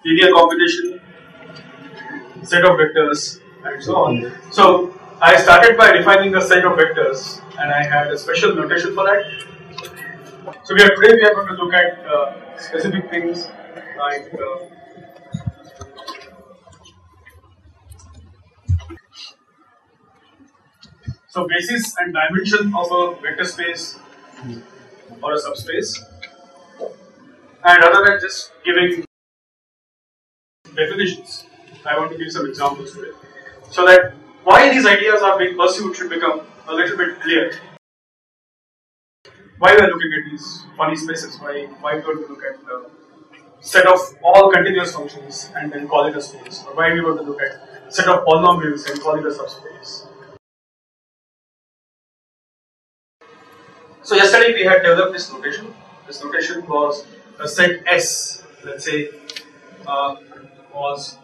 linear combination, set of vectors, and so on. So I started by defining a set of vectors, and I had a special notation for that. So today we are going to look at specific things like so basis and dimension of a vector space or a subspace, and other than just giving definitions, I want to give some examples today, so that why these ideas are being pursued should become a little bit clear. Why we are looking at these funny spaces? Why don't we look at the set of all continuous functions and then call it a space? Or why we want to look at set of polynomials and call it a subspace? So yesterday we had developed this notation. This notation was a set S, let's say, was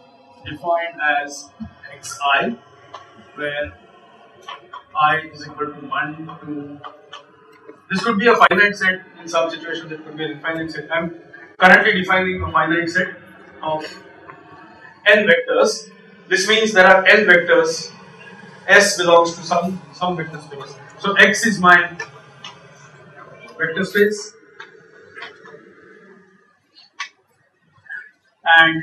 defined as xi, where I is equal to 1, 2. This could be a finite set in some situations, it could be an infinite set. I am currently defining a finite set of n vectors. This means there are n vectors. S belongs to some vector space. So X is my vector space, and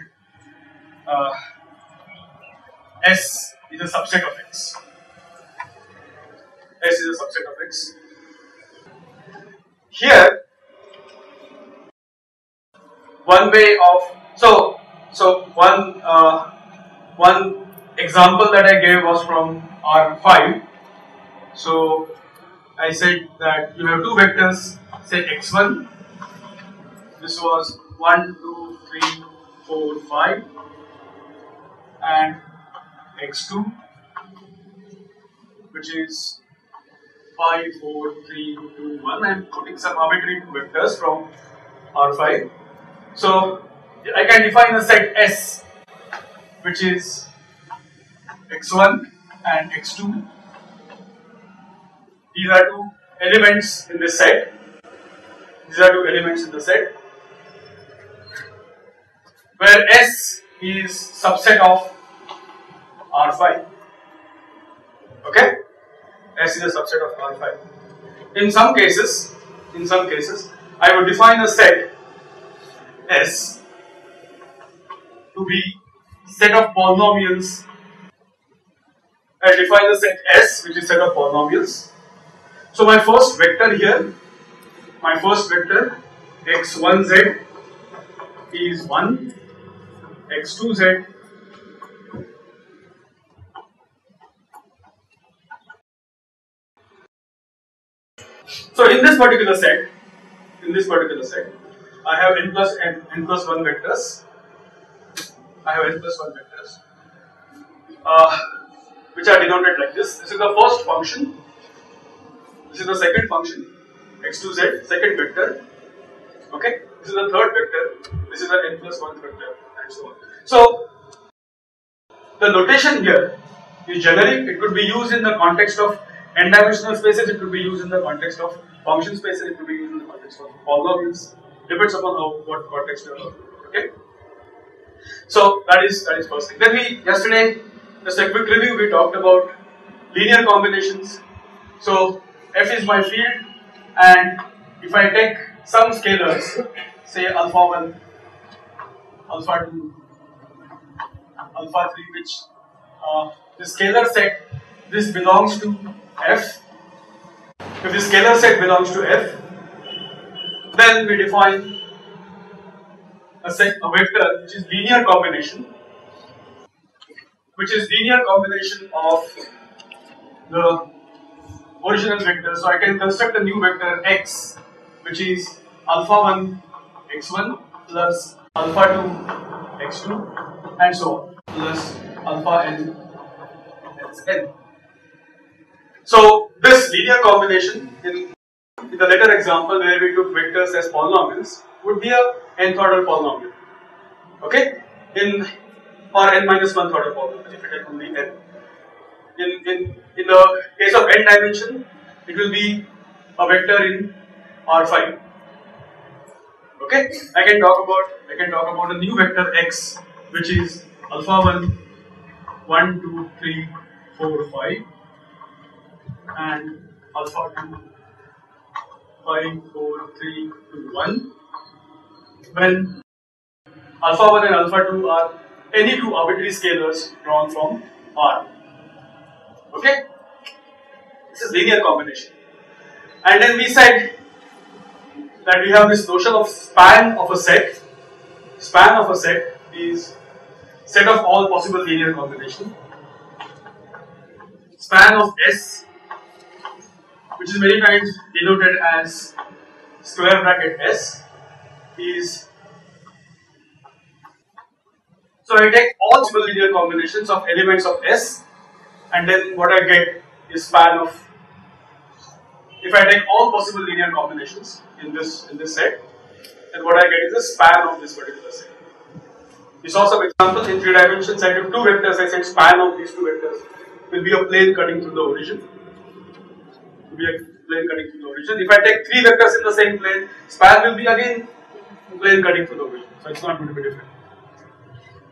S is a subset of X. S is a subset of X. Here, one way of one example that I gave was from R5. So I said that you have two vectors, say x1. This was 1, 2, 3, 4, 5, and x2, which is 5, 4, 3, 2, 1. I am putting some arbitrary vectors from R5. So I can define a set S, which is x1 and x2. These are two elements in this set. These are two elements in the set, where S is subset of R5. Okay, S is a subset of R5. In some cases, I would define a set S to be set of polynomials. I define the set S, which is set of polynomials. So my first vector here, my first vector x1z is 1, x2z so in this particular set, I have n plus 1 vectors. Which are denoted like this. This is the first function. This is the second function, x2z, second vector. Okay, this is the third vector. This is the n plus 1 vector, and so on. So the notation here is generic. It could be used in the context of n-dimensional spaces. It could be used in the context of function spaces. It could be used in the context of polynomials. Depends upon what context you are looking at. Okay. So that is first thing. Then yesterday, just a quick review, we talked about linear combinations. So F is my field, and if I take some scalars, say alpha 1, alpha 2, alpha 3, which the scalar set, this belongs to F. If the scalar set belongs to F, then we define a vector which is linear combination, of the original vector. So I can construct a new vector x, which is alpha 1 x1 plus alpha 2 x2 and so on, plus alpha n xn. So this linear combination in the later example where we took vectors as polynomials would be a nth order polynomial. Okay, or n minus 1th order polynomial if it is only n. In the case of n dimension, it will be a vector in R5. Okay, I can talk about a new vector x, which is alpha 1, 1, 2, 3, 4, 5, and alpha 2, 5, 4, 3, 2, 1. When alpha 1 and alpha 2 are any two arbitrary scalars drawn from R. Okay, this is linear combination. And then we said that we have this notion of span of a set. Span of a set is set of all possible linear combinations. Span of S, which is many times denoted as square bracket S, is, so I take all possible linear combinations of elements of S, and then what I get is span of, if I take all possible linear combinations in this set, then what I get is the span of this particular set. We saw some examples in 3 dimensions. I took 2 vectors, I said span of these 2 vectors will be a plane cutting through the origin. Will be a plane cutting through the origin. If I take 3 vectors in the same plane, span will be again a plane cutting through the origin. So it's not going to be different.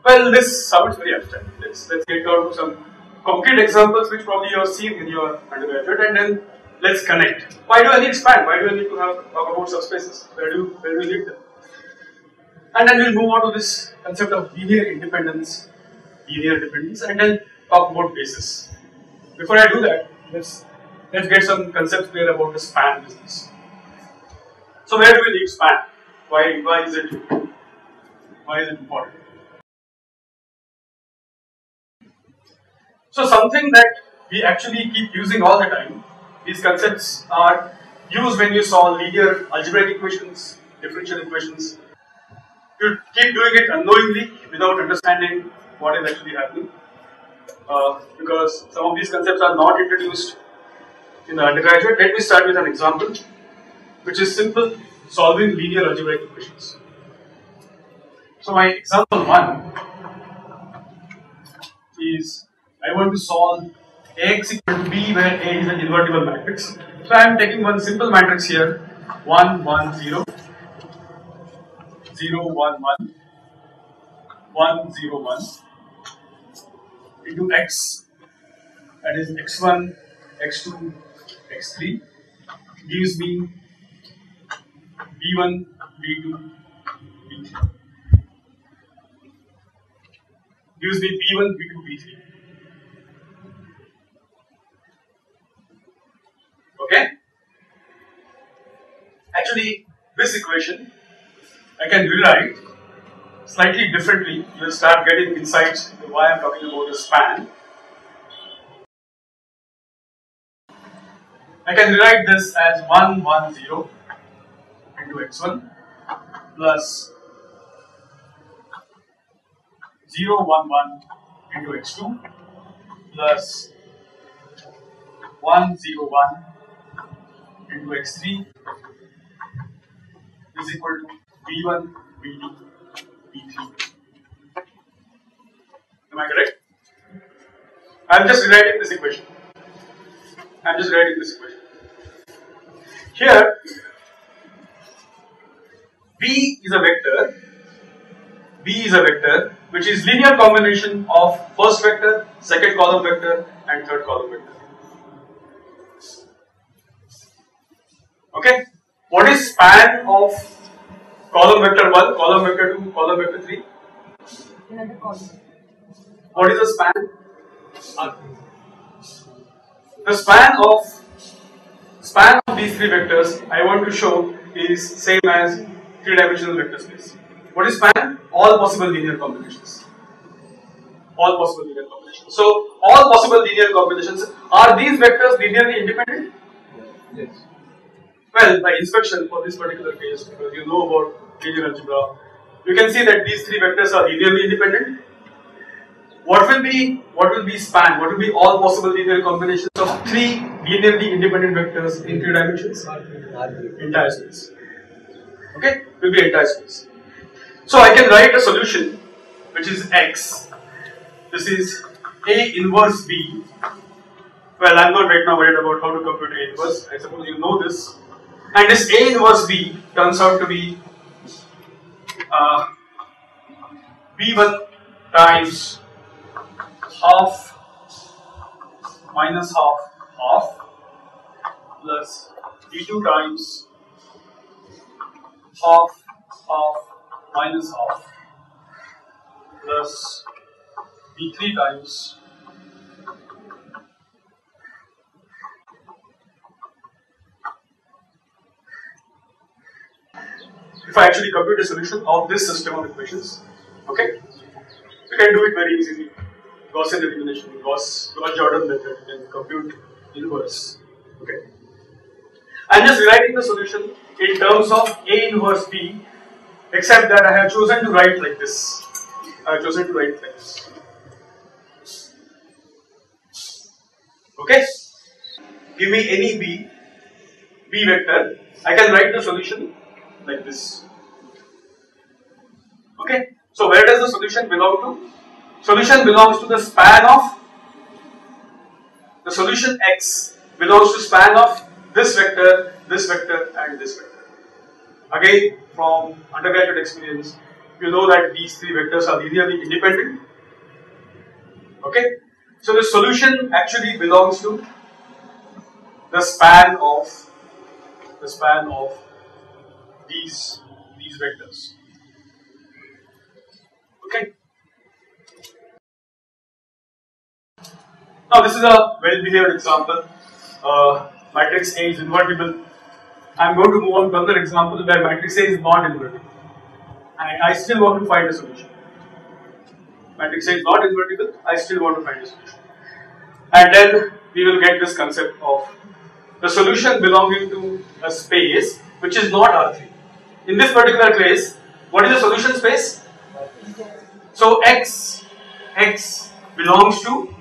Well, this sounds very abstract. Let's get down to some concrete examples which probably you have seen in your undergraduate, and then let's connect. Why do I need span? Why do I need to talk about subspaces? Where do we need them? And then we'll move on to this concept of linear dependence, and then talk about basis. Before I do that, let's get some concepts clear about the span business. So where do we need span? Why is it important? So something that we actually keep using all the time. These concepts are used when you solve linear algebraic equations, differential equations. You keep doing it unknowingly without understanding what is actually happening, because some of these concepts are not introduced in the undergraduate. Let me start with an example, which is simple solving linear algebraic equations. So my example 1 is I want to solve Ax equal to B, where A is an invertible matrix. So I am taking one simple matrix here, 1, 1, 0, 0, 1, 1, 1, 0, 1 into x, that is x1, x2, x3, gives me b1, b2, b3. Gives me b1, b2, b3. Okay? Actually, this equation I can rewrite slightly differently. You will start getting insights into why I am talking about a span. I can rewrite this as 1, 1, 0 into x1 plus 0, 1, 1 into x2 plus 1, 0, 1 into x3 is equal to b1, b2, b3. Am I correct? I am just rewriting this equation. Here, B is a vector which is linear combination of first vector, second column vector, and third column vector. Okay? What is span of column vector 1, column vector 2, column vector 3? Another column. What is the span? The span of these 3 vectors I want to show is same as 3-dimensional vector space. What is span? All possible linear combinations. All possible linear combinations. So all possible linear combinations, are these vectors linearly independent? Yes. Well, by inspection for this particular case, because you know about linear algebra, you can see that these 3 vectors are linearly independent. What will be span? What will be all possible linear combinations of 3 linearly independent vectors in 3 dimensions? Entire space. Okay, will be entire space. So I can write a solution which is x. This is A inverse B. Well, I'm not right now worried about how to compute A inverse. I suppose you know this. And this A inverse B turns out to be B1 times half minus half plus B2 times half minus half plus B3 times if I actually compute a solution of this system of equations, okay, you can do it very easily. Gaussian elimination, Gauss-Jordan method, you can compute inverse. Okay, I'm just rewriting the solution in terms of A inverse B, except that I have chosen to write like this. I have chosen to write like this. Okay, give me any B vector. I can write the solution like this. Okay, so where does the solution belong to? Solution belongs to the span of the solution X belongs to span of this vector, and this vector. Again, from undergraduate experience, you know that these three vectors are linearly independent. Okay, so the solution actually belongs to the span of these vectors. Okay. Now this is a well-behaved example. Matrix A is invertible. I am going to move on to another example where matrix A is not invertible, and I still want to find a solution. Matrix A is not invertible. I still want to find a solution, and then we will get this concept of the solution belonging to a space which is not R3. In this particular case, what is the solution space? So X belongs to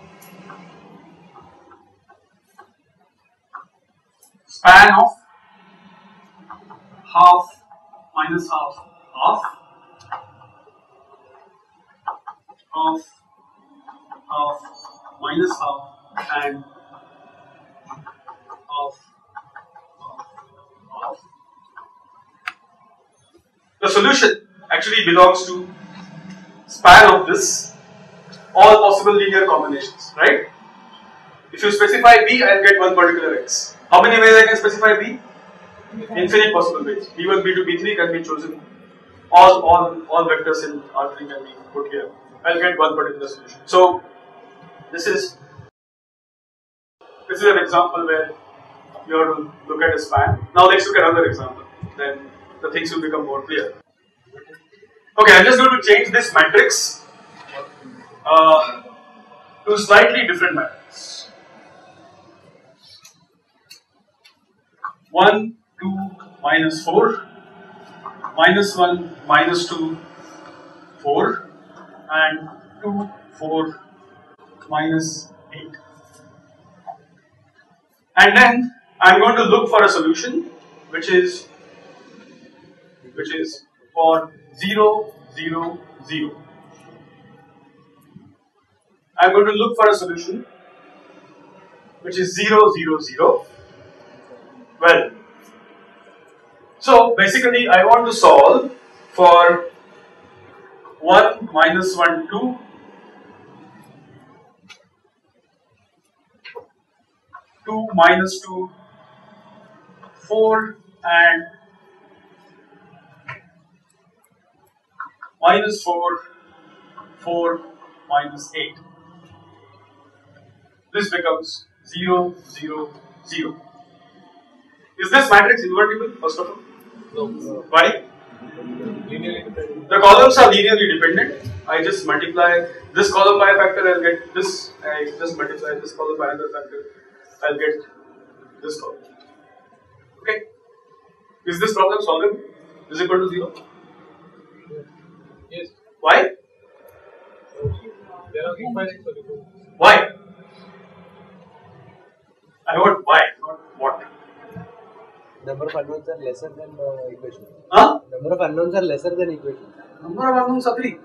span of half minus half minus half and half. The solution actually belongs to span of this all possible linear combinations, right? If you specify B, I'll get one particular X. How many ways I can specify B? Infinite possible ways. B1, B2, B3 can be chosen. All vectors in R3 can be put here. I'll get one particular solution. So this is an example where you have to look at a span. Now let's look at another example. Then the things will become more clear. Okay, I'm just going to change this matrix to slightly different matrix. 1, 2, minus 4, minus 1, minus 2, 4, and 2, 4, minus 8. And then I'm going to look for a solution which is for 0, 0, 0. I'm going to look for a solution which is 0, 0, 0. Well, so basically I want to solve for 1, minus 1, 2, 2, minus 2, 4, and minus 4, 4, minus 8. This becomes 0, 0, 0. Is this matrix invertible, first of all? No. Why? Linearly dependent. The columns are linearly dependent. I just multiply this column by a factor, I'll get this. I just multiply this column by another factor, I'll get this column. Okay? Is this problem solvable? Is equal to 0? Yes. Why? There are infinite solutions. Why? I want why, not what. Number of unknowns are lesser than equation. Huh? Number of unknowns are lesser than equation. Number of unknowns are 3.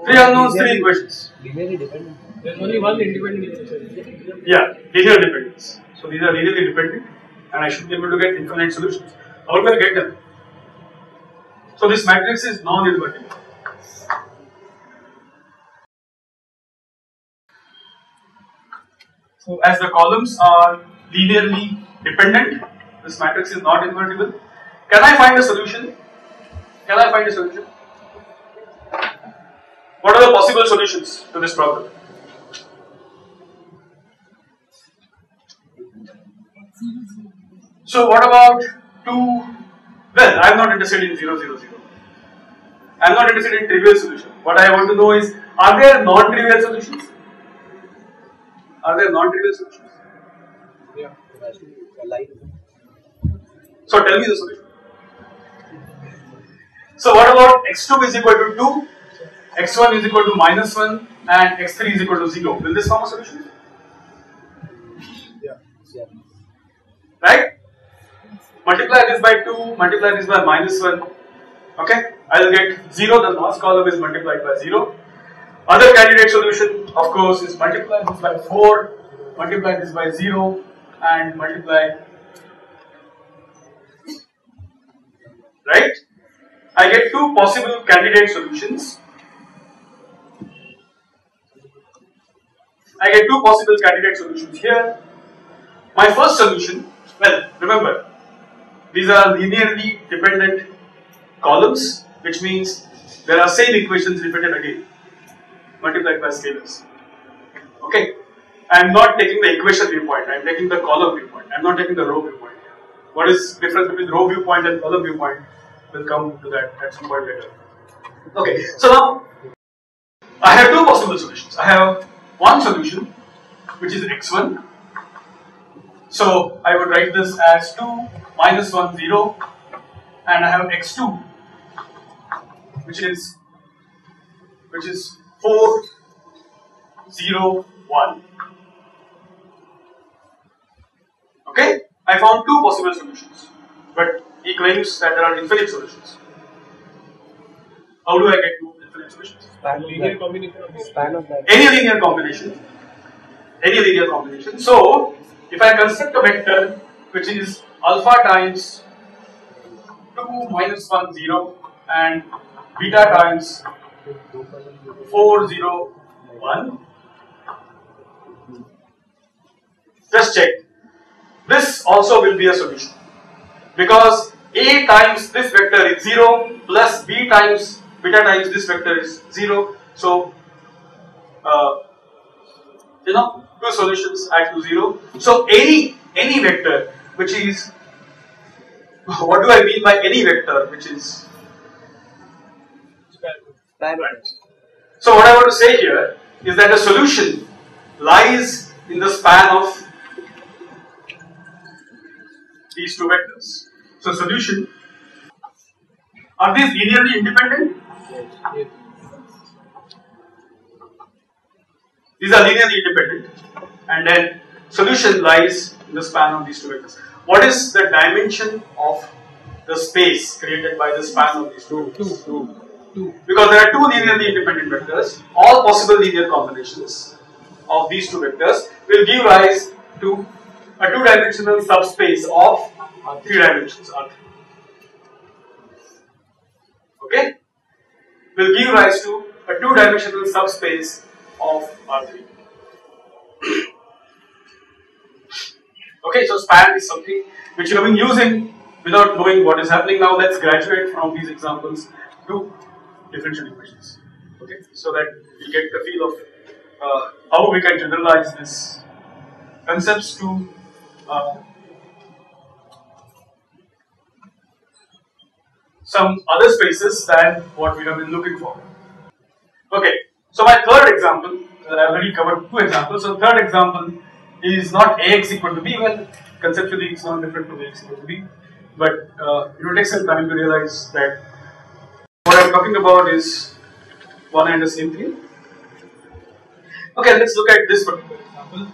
3 unknowns, 3 equations. Linearly dependent. There is only one independent equation. Yeah, linear dependence. So these are linearly dependent and I should be able to get infinite solutions. How will I get them? So this matrix is non-invertible. So as the columns are linearly dependent, this matrix is not invertible. Can I find a solution? Can I find a solution? What are the possible solutions to this problem? So what about 2? Well, I am not interested in 0, 0, 0. I am not interested in trivial solution. What I want to know is, are there non-trivial solutions? Are there non-trivial solutions? Yeah. So tell me the solution. So what about x2 is equal to 2, x1 is equal to -1 and x3 is equal to 0. Will this form a solution? Yeah. Right? Multiply this by 2, multiply this by -1. Okay? I will get 0, the last column is multiplied by 0. Other candidate solution, of course, is multiply this by 4, multiply this by 0 and multiply. Right? I get two possible candidate solutions. I get two possible candidate solutions here. My first solution, well, remember, these are linearly dependent columns, which means there are same equations repeated again, multiplied by scalars. Okay? I am not taking the equation viewpoint, I am taking the column viewpoint, I am not taking the row viewpoint. What is the difference between row viewpoint and column viewpoint? We'll come to that at some point later. Okay, so now I have two possible solutions. I have one solution which is x1. So I would write this as 2 -1 0, and I have x2 which is 4 0 1. Okay, I found two possible solutions, but he claims that there are infinite solutions. How do I get two infinite solutions? Linear combination of these. Span of that. Any linear combination. Any linear combination. So, if I construct a vector which is alpha times 2 -1 0 and beta times 4 0 1, just check. This also will be a solution, because a times this vector is 0 plus b times beta times this vector is 0. So, two solutions add to 0. So any vector which is, what do I mean by any vector which is? Span of that. So what I want to say here is that the solution lies in the span of these two vectors. So solution, are these linearly independent? Yes. These are linearly independent, and then solution lies in the span of these two vectors. What is the dimension of the space created by the span of these two vectors? 2. Because there are two linearly independent vectors, all possible linear combinations of these two vectors will give rise to a two-dimensional subspace of 3 dimensions, R3. Okay? Will give rise to a two-dimensional subspace of R3. Okay, so span is something which you have been using without knowing what is happening. Now let's graduate from these examples to differential equations. Okay, so that you get the feel of how we can generalize these concepts to some other spaces than what we have been looking for. Okay, so my third example, I already covered two examples. So third example is not Ax equal to b. Well, conceptually it's not different to Ax equal to b, but it will take some time to realize that what I'm talking about is one and the same thing. Okay, let's look at this particular example.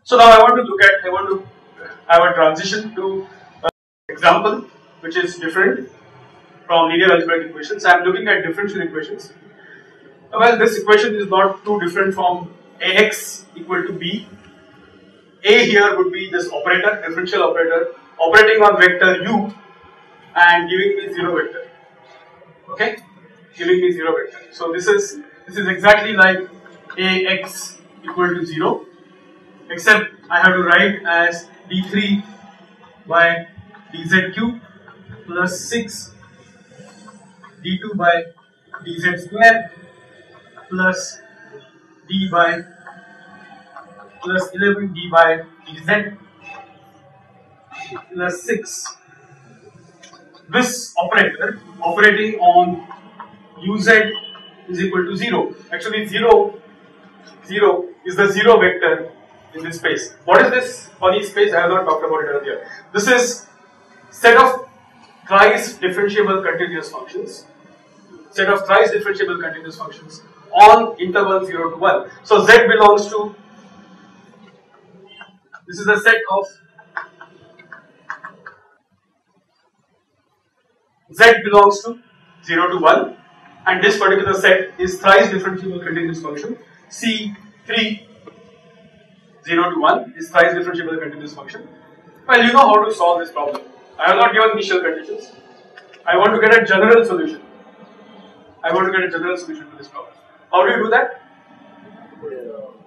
So now I want to have a transition to an example which is different. from linear algebraic equations. I am looking at differential equations. Well, this equation is not too different from Ax equal to B. A here would be this operator, differential operator, operating on vector u and giving me 0 vector. Okay, giving me 0 vector. So this is exactly like Ax equal to 0, except I have to write as d3 by dz cube plus 6 d2 by dz square plus d by plus 11 d by dz plus 6. This operator operating on uz is equal to 0. Actually 0 is the 0 vector in this space. What is this funny space? I have not talked about it earlier. This is set of thrice differentiable continuous functions. Set of thrice differentiable continuous functions on interval 0 to 1. So z belongs to, this is a set of z belongs to 0 to 1, and this particular set is thrice differentiable continuous function. C3 0 to 1 is thrice differentiable continuous function. Well, you know how to solve this problem. I have not given initial conditions. I want to get a general solution. I want to get a general solution to this problem. How do you do that?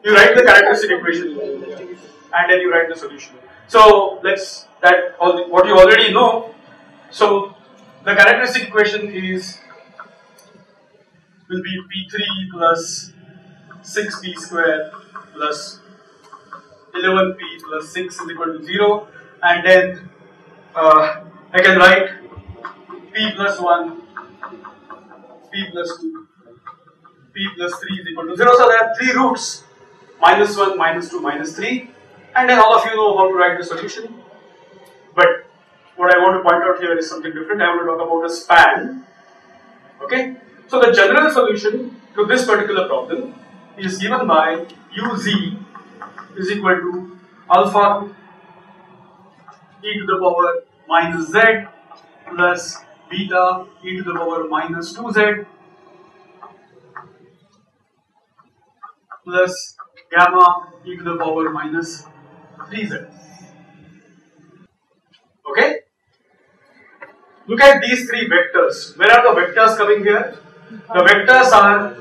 You write the characteristic equation and then you write the solution. So let's what you already know. So the characteristic equation will be P3 plus 6p square plus 11p plus 6 is equal to 0, and then I can write p plus 1, p plus 2, p plus 3 is equal to 0. So there are 3 roots, minus 1, minus 2, minus 3, and then all of you know how to write the solution. But what I want to point out here is something different. I want to talk about a span. Okay, so the general solution to this particular problem is given by uz is equal to alpha e to the power minus z plus beta e to the power minus 2z plus gamma e to the power minus 3z. Okay? Look at these 3 vectors. Where are the vectors coming here? The vectors are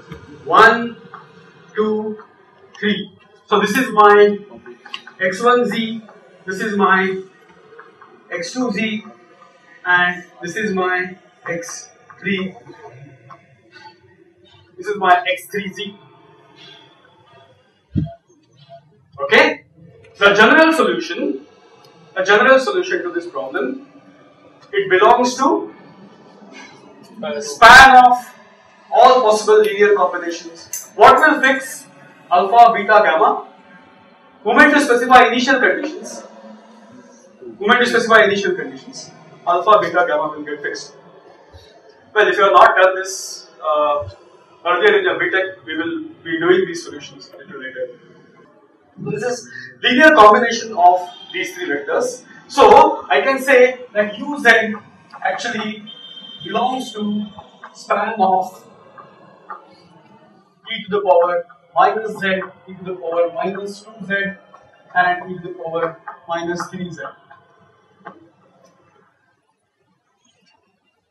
1, 2, 3. So this is my x1z, this is my x2z, and this is my x3. This is my x3z. Okay? The general solution to this problem, it belongs to span of all possible linear combinations. What will fix alpha, beta, gamma? Moment to specify initial conditions. Alpha, beta, gamma will get fixed. Well, if you have not done this earlier in your BTech, we will be doing these solutions a little later. So this is linear combination of these 3 vectors. So I can say that uz actually belongs to span of e to the power minus z, e to the power minus 2z, and e to the power minus 3z.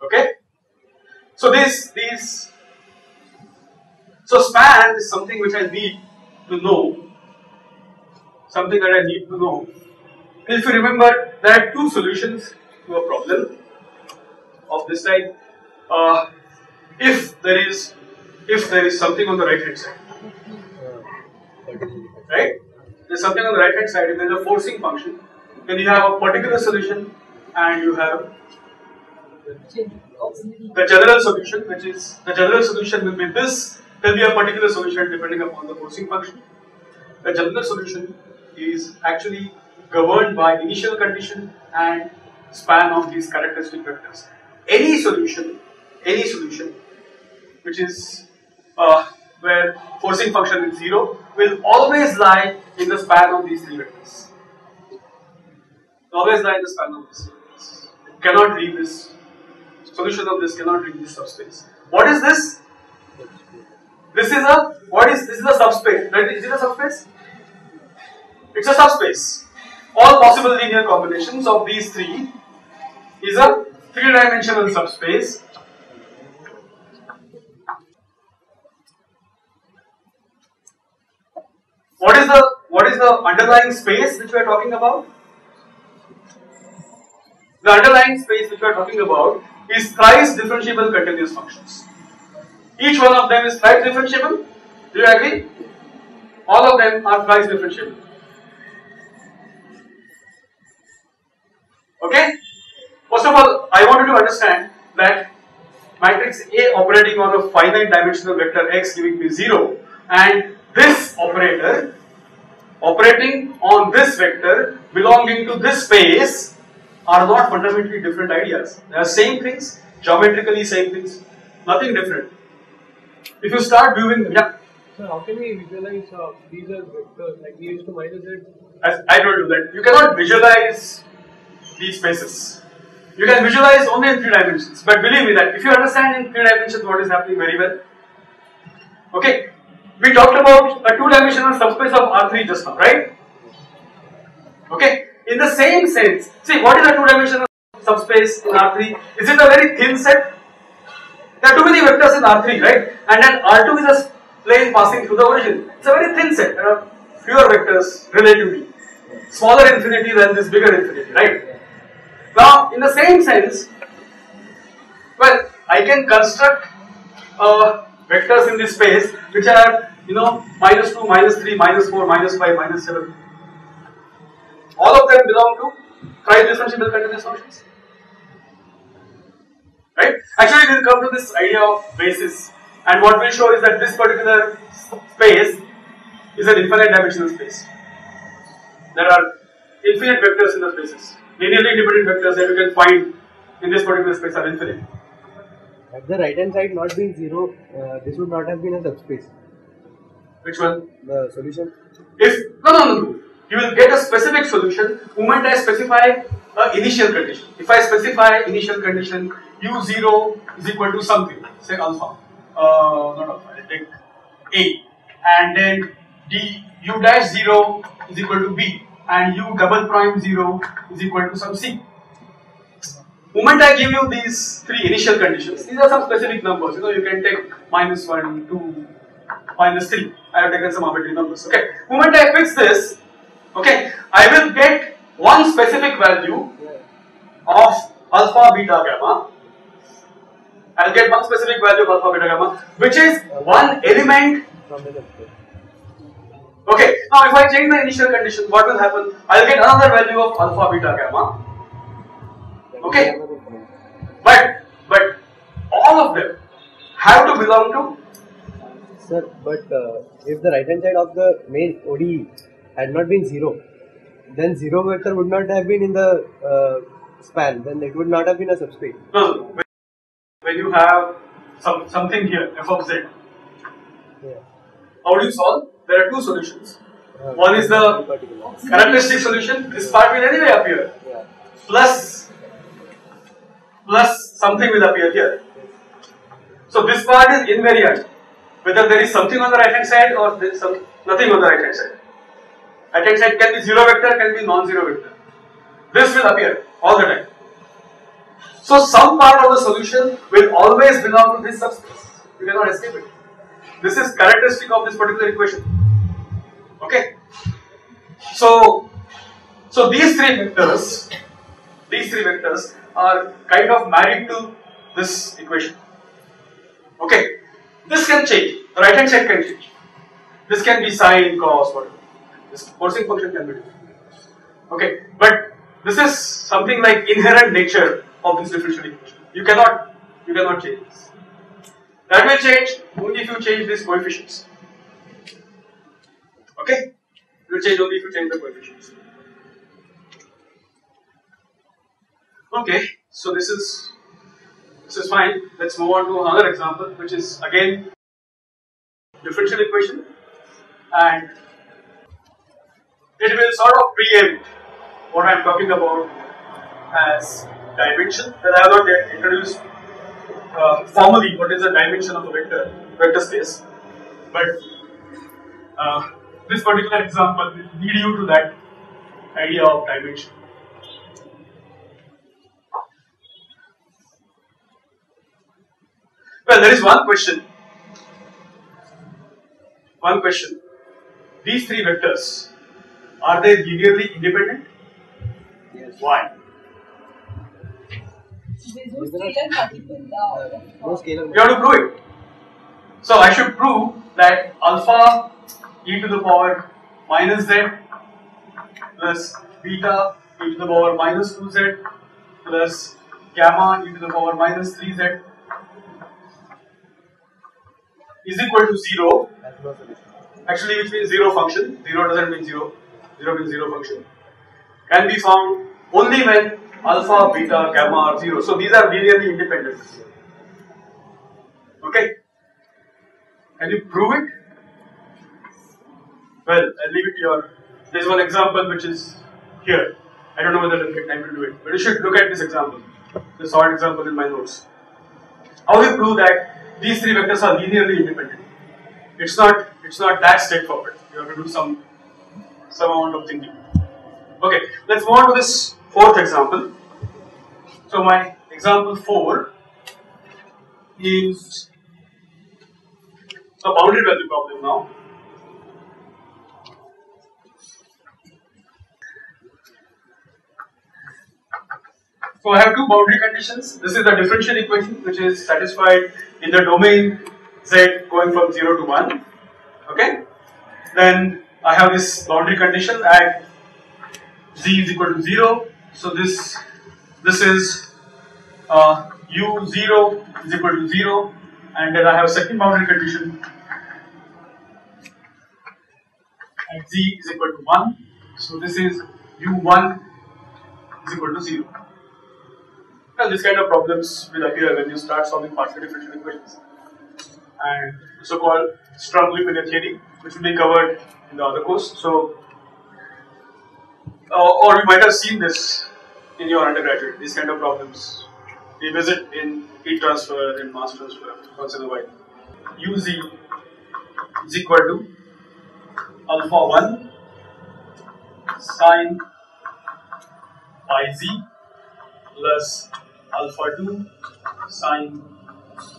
Okay? So so span is something which I need to know. Something that I need to know. If you remember, there are 2 solutions to a problem of this type. If there is something on the right hand side, right? There's something on the right hand side. If there is a forcing function, then you have a particular solution, and you have the general solution, which is the general solution will be this. There will be a particular solution depending upon the forcing function. The general solution is actually governed by initial condition and span of these characteristic vectors. Any solution which is where forcing function is 0 will always lie in the span of these 3 vectors. Always lie in the span of these 3 vectors. You cannot leave this solution of this cannot reach this subspace. What is this? This is a this is a subspace, right? Is it a subspace? It's a subspace. All possible linear combinations of these three is a three-dimensional subspace. What is the underlying space which we are talking about? The underlying space which we are talking about is thrice differentiable continuous functions. Each one of them is thrice differentiable. Do you agree? All of them are thrice differentiable. Okay? First of all, I want you to understand that matrix A operating on a finite dimensional vector x giving me 0 and this operator operating on this vector belonging to this space are not fundamentally different ideas. They are same things, geometrically same things, nothing different. If you start viewing, yeah. So how can we visualize these as vectors like e raised to minus z? As I told you that you cannot visualize these spaces. You can visualize only in 3 dimensions. But believe me that if you understand in 3 dimensions what is happening very well. Okay, we talked about a 2-dimensional subspace of R3 just now, right? Okay, in the same sense, see what is a 2-dimensional subspace in R3? Is it a very thin set? There are too many vectors in R3, right? And then R2 is a plane passing through the origin. It's a very thin set. There are fewer vectors relatively. Smaller infinity than this bigger infinity, right? Now, in the same sense, well, I can construct vectors in this space which are, minus 2, minus 3, minus 4, minus 5, minus 7. All of them belong to thrice differentiable continuous functions. Right? Actually, we will come to this idea of basis, and what we will show is that this particular space is an infinite dimensional space. There are infinite vectors in the spaces. Linearly independent vectors that you can find in this particular space are infinite. Had the right hand side not been 0, this would not have been a subspace. Which one? The solution? If no. You will get a specific solution moment I specify an initial condition. If I specify initial condition u0 is equal to something, say alpha, not alpha, I'll take A, and then u dash 0 is equal to B, and u double prime 0 is equal to some C. Moment I give you these 3 initial conditions, these are some specific numbers. You can take minus 1, 2, minus 3. I have taken some arbitrary numbers. Okay. Moment I fix this, okay, I will get one specific value of alpha, beta, gamma. I'll get one specific value of alpha, beta, gamma, which is one element. Okay. Now, if I change the initial condition, what will happen? I'll get another value of alpha, beta, gamma. Okay. But all of them have to belong to. Sir, but if the right hand side of the main ODE had not been 0, then 0 vector would not have been in the span, then it would not have been a subspace. No. When you have something here, f of z, how do you solve? There are 2 solutions. One is the characteristic solution, this part will anyway appear, plus something will appear here. So this part is invariant, whether there is something on the right hand side or there is nothing on the right hand side. Right hand side can be 0 vector, can be non-zero vector. This will appear all the time. So some part of the solution will always belong to this subspace. You cannot escape it. This is characteristic of this particular equation. Okay. So these three vectors are kind of married to this equation. Okay. This can change. The right hand side can change. This can be sine, cos, whatever. This forcing function can be different. Okay. But this is something like inherent nature of this differential equation. You cannot change this. That will change only if you change these coefficients. Okay? It will change only if you change the coefficients. Okay, so this is fine. Let's move on to another example, which is again differential equation, and it will sort of preempt what I am talking about as dimension that I have not yet introduced formally what is the dimension of a vector space, but this particular example will lead you to that idea of dimension. Well, there is one question. These three vectors, are they linearly independent? Yes. Why? There's no scalar multiple. No scalar. You have to prove it. So I should prove that alpha e to the power minus z plus beta e to the power minus 2z plus gamma e to the power minus 3z is equal to 0. That's no solution. Actually, which means 0 function. 0 doesn't mean 0. 0 means 0 function. Can be found only when alpha, beta, gamma are 0. So these are linearly independent. Okay? Can you prove it? Well, I'll leave it to your. There's one example which is here. I don't know whether I'll get time to do it, but you should look at this example. This short example in my notes. How do you prove that these three vectors are linearly independent? It's not that straightforward. You have to do some amount of thinking. Okay, let's move on to this fourth example. So my example 4 is a boundary value problem now. So I have two boundary conditions. This is the differential equation which is satisfied in the domain z going from 0 to 1. Okay. Then I have this boundary condition at z is equal to 0. So this is u0 is equal to 0, and then I have a second boundary condition at z is equal to 1. So this is u1 is equal to 0. Well, this kind of problems will appear when you start solving partial differential equations, and so-called Sturm-Liouville theory, which will be covered in the other course. So, or you might have seen this in your undergraduate. These kind of problems we visit in heat transfer and mass transfer once in a while. Uz is equal to alpha 1 sine pi z plus alpha 2 sine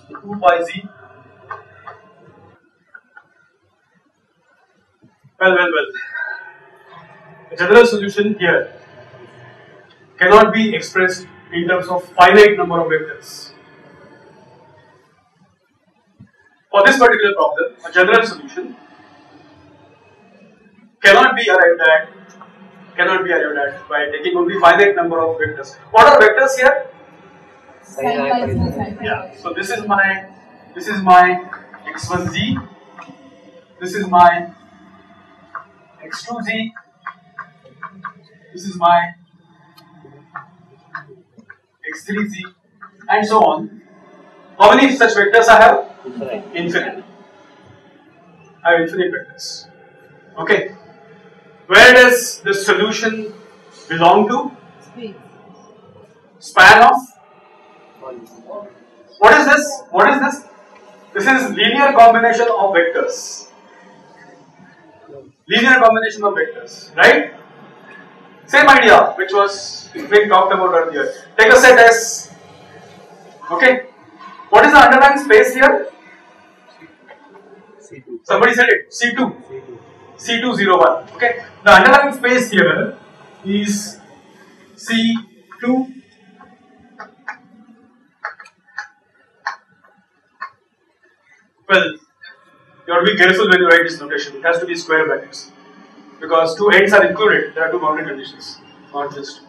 2 pi z. Well. The general solution here cannot be expressed in terms of finite number of vectors. For this particular problem, a general solution cannot be arrived at by taking only finite number of vectors. What are vectors here? Yeah. So this is my x1z. This is my x2z. This is my x3z, and so on. How many such vectors I have? Infinite. I have infinite vectors. Okay. Where does the solution belong to? Span of? What is this? This is linear combination of vectors. Linear combination of vectors, right? Same idea which was being talked about earlier. Take a set S. Okay. What is the underlying space here? C2. Somebody said it. C2. C201. Okay. The underlying space here is C2. Well, you have to be careful when you write this notation. It has to be square brackets, because two ends are included. There are two boundary conditions, not just.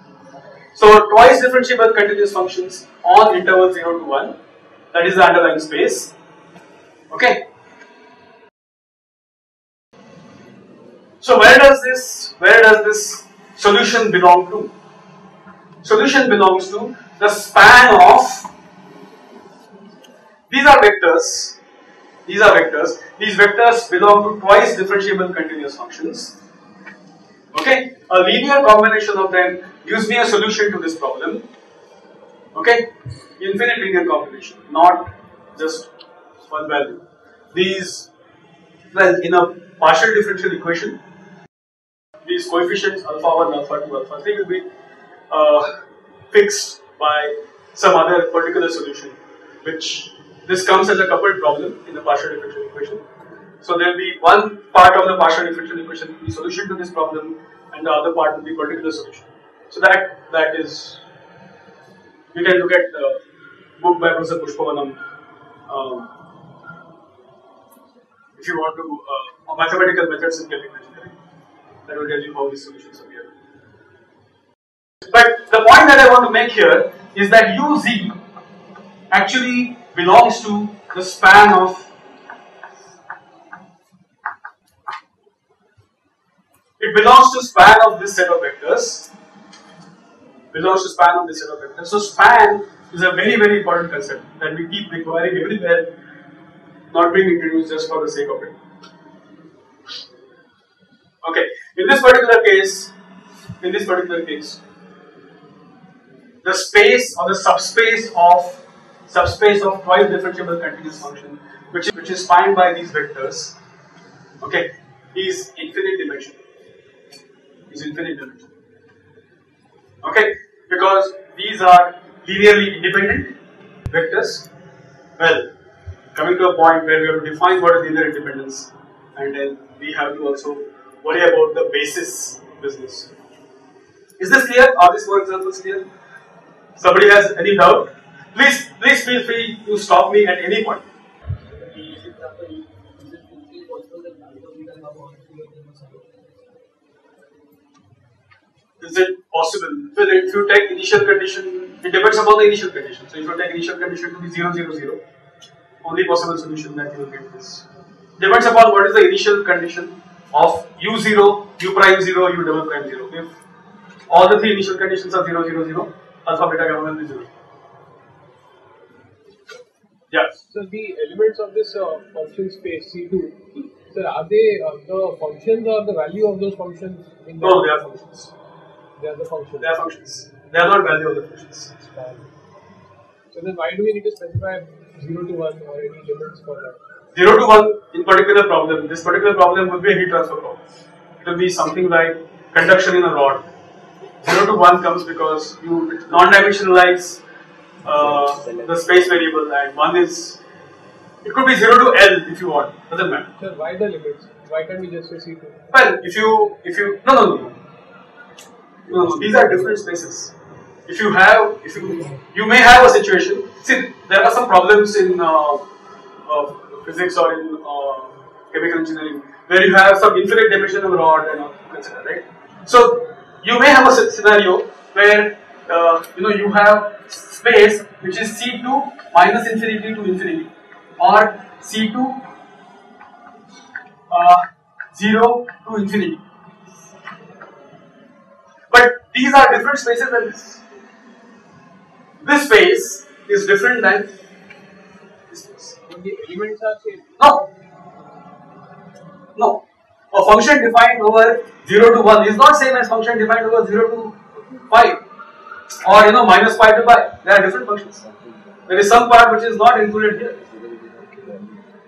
So twice differentiable continuous functions on interval 0 to 1. That is the underlying space. Okay. So where does this solution belong to? Solution belongs to the span of. These are vectors. These vectors belong to twice differentiable continuous functions. Okay, a linear combination of them gives me a solution to this problem. Okay, infinite linear combination, not just one value. These, well, in a partial differential equation, these coefficients alpha 1, alpha 2, alpha 3 will be fixed by some other particular solution, which this comes as a coupled problem in the partial differential equation. So there will be one part of the partial differential equation will be solution to this problem, and the other part will be particular solution. So that is, you can look at the book by Professor Pushpavanam if you want to mathematical methods in chemical engineering. That will tell you how these solutions appear. But the point that I want to make here is that UZ actually belongs to the span of span of this set of vectors. So span is a very, very important concept that we keep requiring everywhere, not being introduced just for the sake of it. Okay, in this particular case, the space or the subspace of twice differentiable continuous function, which is spanned by these vectors, okay, is infinite dimension. Okay, because these are linearly independent vectors. Well, coming to a point where we have to define what is linear independence, and then we have to also worry about the basis business. Is this clear? Are these four examples clear? Somebody has any doubt? Please feel free to stop me at any point. Is it possible? Well, if you take initial condition, it depends upon the initial condition. So if you take initial condition to be 0, 0, 0, only possible solution that you will get is depends upon what is the initial condition of u0, u prime 0, u double prime 0. If all the three initial conditions are 0, 0, 0, alpha, beta, gamma will be 0. Yeah. So the elements of this function space C2, so are they the functions or the value of those functions? No, they are functions. They are the functions. They are functions. They are not value of the functions. So then why do we need to specify 0 to 1 or any limits for that? 0 to 1 in particular problem, this particular problem will be a heat transfer problem. It will be something like conduction in a rod. 0 to 1 comes because you non-dimensionalize the space variable, and 1 is, it could be 0 to L if you want, doesn't matter. Sir, why the limits? Why can't we just say C2? Well, if you, no, these are different spaces. You may have a situation, see, there are some problems in physics or in chemical engineering where you have some infinite dimensional rod and etc., right? So you may have a scenario where you have space which is C2 minus infinity to infinity, or C2 0 to infinity. But these are different spaces than this. This space is different than this space. But the elements are same. No. A function defined over 0 to 1 is not same as function defined over 0 to 5 or minus pi to pi. They are different functions. There is some part which is not included here.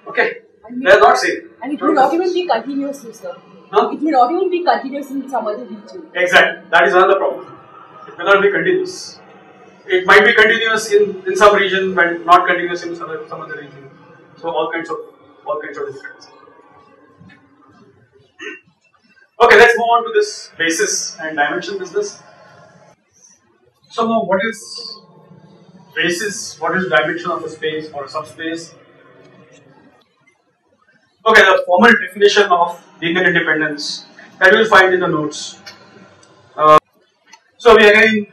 Okay, they are not same. And it will not even be continuous, sir. Huh? It will not even be continuous in some other region. Exactly. That is another problem. It will not be continuous. It might be continuous in some region, but not continuous in some other region. So all kinds of differences. Okay, let's move on to this basis and dimension business. So now, what is basis? What is dimension of a space or a subspace? Okay, the formal definition of linear independence that you will find in the notes. So we again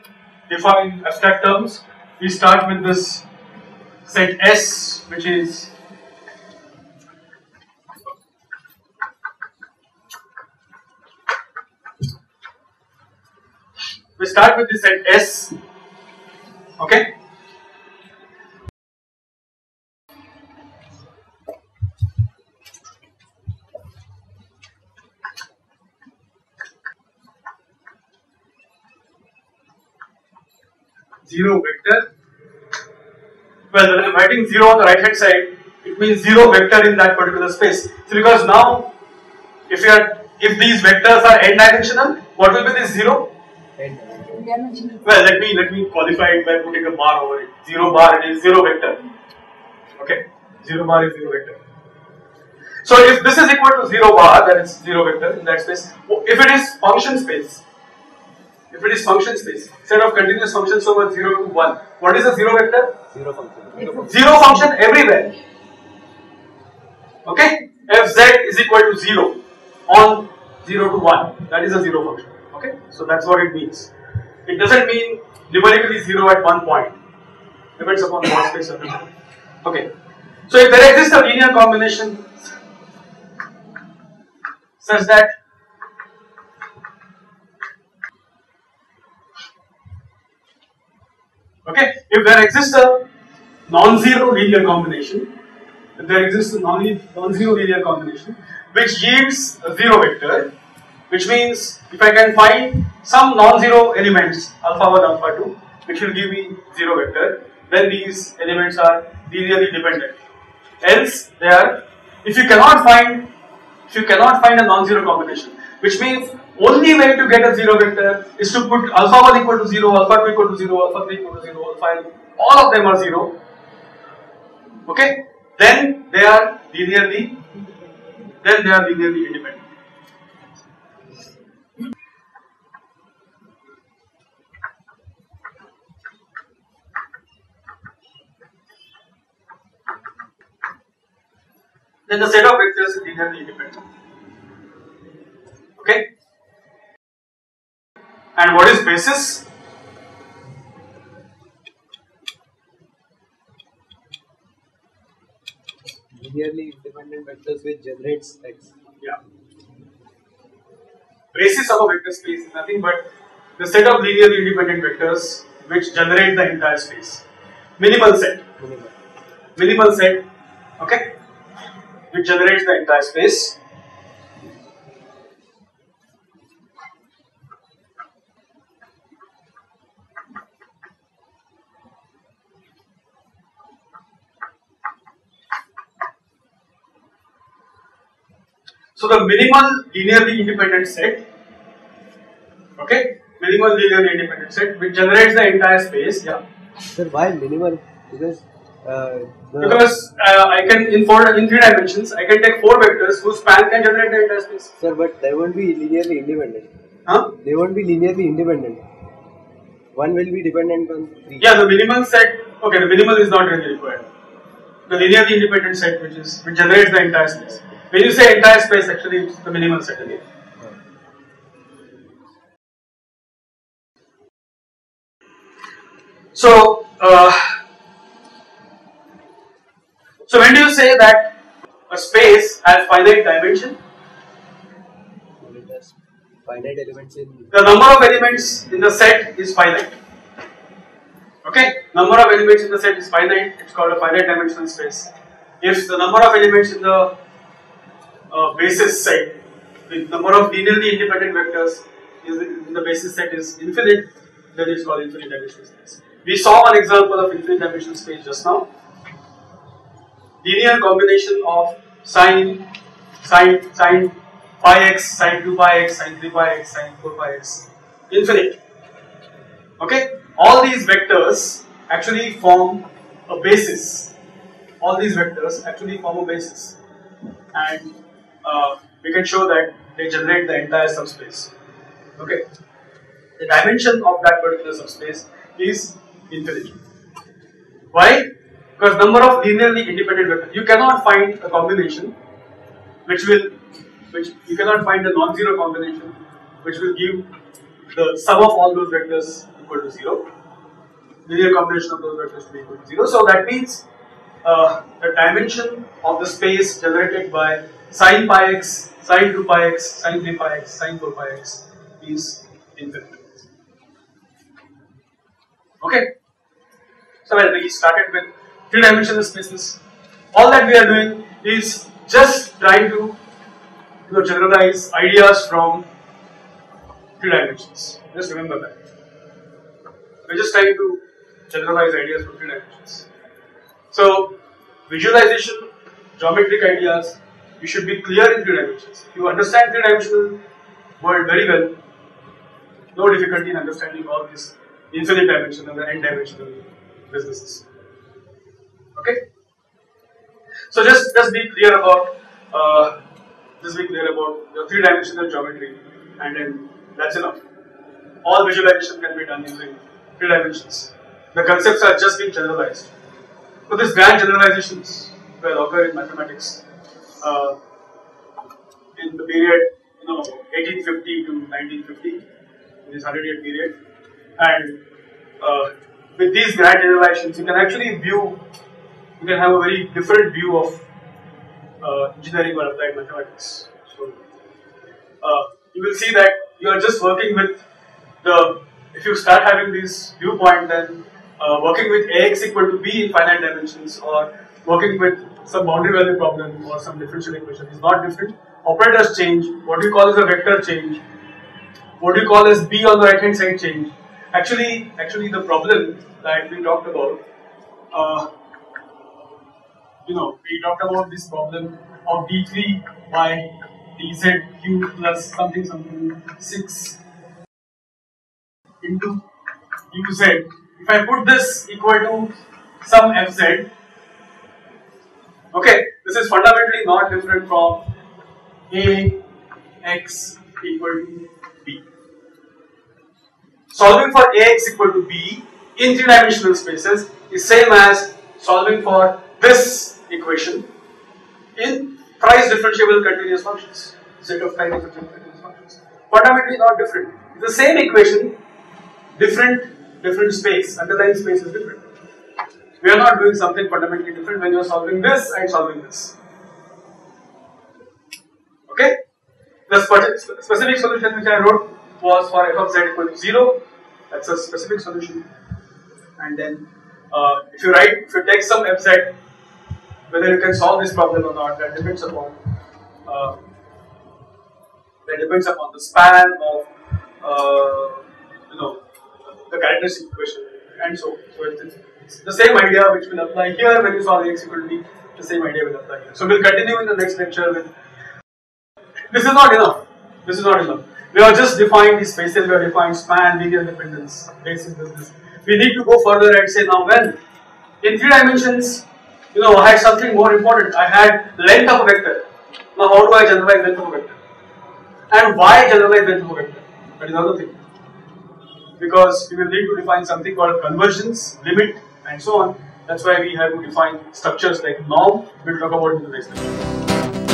define abstract terms. We start with this set S, which is set S. Okay. Zero vector Well, when I'm writing 0 on the right hand side, it means 0 vector in that particular space. So because now, if these vectors are n-dimensional, what will be this 0? Well, let me qualify it by putting a bar over it. 0 bar, it is 0 vector. Okay, 0 bar is 0 vector. So if this is equal to 0 bar, that is 0 vector in that space. If it is function space, set of continuous functions over 0 to 1, what is a 0 vector? 0 function. 0 function everywhere. Okay, fz is equal to 0 on 0 to 1, that is a 0 function. Okay, so that's what it means. It doesn't mean numerically 0 at one point, depends upon what space you're looking. Okay, so if there exists a linear combination such that if there exists a non-zero linear combination, which yields a 0 vector, which means if I can find some non-zero elements alpha 1, alpha 2, which will give me 0 vector, then these elements are linearly dependent. Else they are, if you cannot find a non-zero combination, which means only way to get a 0 vector is to put alpha 1 equal to 0, alpha 2 equal to 0, alpha 3 equal to 0, alpha n, all of them are 0. Okay, then they are linearly independent. Then the set of vectors is linearly independent. Okay? And what is basis? Linearly independent vectors which generates X. Yeah. Basis of a vector space is nothing but the set of linearly independent vectors which generate the entire space. Minimal set. Okay? Which generates the entire space. So the minimal linearly independent set, which generates the entire space. Yeah. Sir, why minimal? Because I can in 3 dimensions I can take 4 vectors whose span can generate the entire space. Sir, but they won't be linearly independent. Huh? They won't be linearly independent. One will be dependent on 3. Yeah, the minimal set. Okay, the minimal is not really required. The linearly independent set which generates the entire space. When you say entire space, actually it's the minimal set again. So when do you say that a space has finite dimension? It has finite elements in. The number of elements in the set is finite. Okay, number of elements in the set is finite. It's called a finite dimensional space. If the number of elements in the basis set, the number of linearly independent vectors in the basis set is infinite, then it's called infinite dimensional space. We saw one example of infinite dimensional space just now. Linear combination of sine pi x, sine 2 pi x, sine 3 pi x, sine 4 pi x, infinite. Okay, all these vectors actually form a basis. And we can show that they generate the entire subspace. Okay, the dimension of that particular subspace is infinite. Why? Because number of linearly independent vectors, you cannot find a combination which you cannot find a non-zero combination which will give the sum of all those vectors equal to 0. Linear combination of those vectors to be equal to 0. So that means the dimension of the space generated by sine pi x, sine 2 pi x, sine 3 pi x, sine 4 pi x is infinite. Okay. So we started with 3-dimensional spaces. All that we are doing is just trying to generalize ideas from 3 dimensions. Just remember that. We're just trying to generalize ideas from 3 dimensions. So visualization, geometric ideas, you should be clear in 3 dimensions. If you understand 3-dimensional world very well, no difficulty in understanding all these infinite dimensional and n-dimensional businesses. Okay? So just be clear about your 3-dimensional geometry, and then that's enough. All visualization can be done using 3 dimensions. The concepts are just being generalized. So these grand generalizations will occur in mathematics in the period 1850 to 1950, in this 100-year period, and with these grand generalizations, you can actually have a very different view of engineering or applied mathematics. So you will see that you are just working with if you start having this viewpoint, then working with Ax equal to b in finite dimensions, or working with some boundary value problem or some differential equation is not different. Operators change. What you call as a vector change. What you call as b on the right hand side change. Actually the problem that we talked about, we talked about this problem of d3 by dzq plus something 6 into uz. If I put this equal to some fz, okay, this is fundamentally not different from ax equal to b. Solving for ax equal to b in 3-dimensional spaces is same as solving for this equation in thrice differentiable continuous functions, set of thrice differentiable continuous functions. Fundamentally not different. It's the same equation, different space, underlying space is different. We are not doing something fundamentally different when you are solving this and solving this. Okay? The specific solution which I wrote was for f of z equal to 0. That's a specific solution. And then if you take some fz, whether you can solve this problem or not, that depends upon the span of the characteristic equation and so on. So it's the same idea which will apply here when you solve Ax equal to b. The same idea will apply here. So we'll continue in the next lecture with. This is not enough. This is not enough. We have just defined the spaces. We have defined span, linear dependence, basis business. We need to go further and say now when in 3 dimensions, I had something more important. I had length of a vector. Now how do I generalize length of a vector? And why generalize length of a vector? That is another thing. Because we will need to define something called convergence, limit, and so on. That's why we have to define structures like norm. We'll talk about it in the next lecture.